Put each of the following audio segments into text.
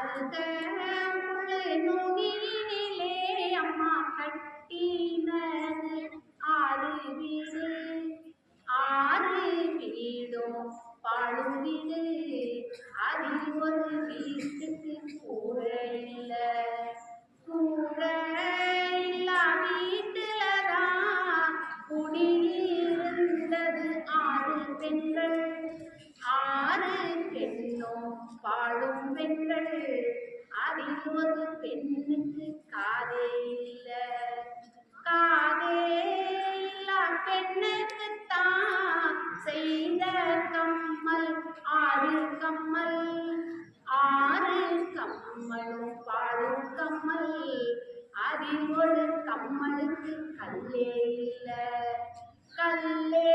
அருக முழு நுனியிலே அம்மா கட்டினது ஆறு வீடு. ஆறு வீடும் பாழும் வீடு. அதில் ஒரு வீட்டுக்கு கூரை இல்லை. கூரை இல்லா வீட்டுலதான் குடியிருந்தது ஆறு பெண்கள். ஆறு பெண்ணும் பாழும் பெண்கள். அதில் ஒரு பெண்ணுக்கு காதே இல்லை. காதே இல்லா பெண்ணுக்குத்தான் செய்த கம்மல் ஆறு கம்மல். ஆறு கம்மலும் பாழும் கம்மல். அதில் ஒரு கம்மலுக்கு கல்லே இல்லை. கல்லே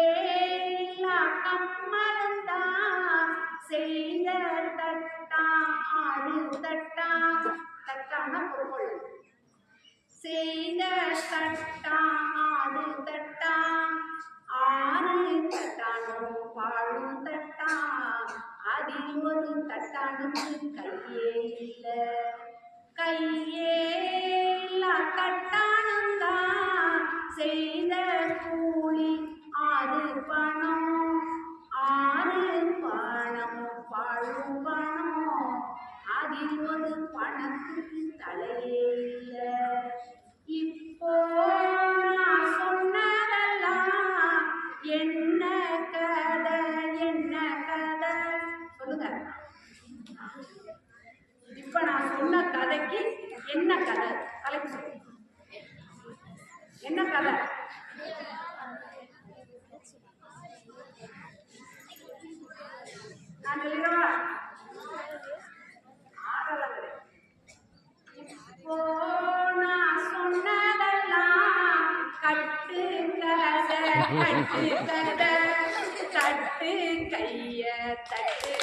இல்லா கம்மலும் தான் செய்த தட்டா ஆறு தட்டா. தட்டான பொருள் செய்த தட்டா ஆறு தட்டா. ஆறு தட்டானோ பாழும் தட்டா. அதில் ஒரு தட்டானுக்கு கையே இல்லை. கையே இல்லா தட்டானுந்தான் செய்த கூலி ஆறு பணம். ஆறு பணம் பாழும் பணம். அதில் ஒரு பணத்துக்கு தலையே இல்லை. இப்போ நான் சொன்னதெல்லாம் என்ன கதை என்ன கதை சொல்லுங்க. இப்ப நான் சொன்ன கதைக்கு என்ன கதை தலைப்பு சொல்லு. என்ன கதை? நான் சொல்லிடவா? இப்போ நான் சொன்னதெல்லாம் கட்டு கதை கட்டு கதை. கட்டு கைய தட்டு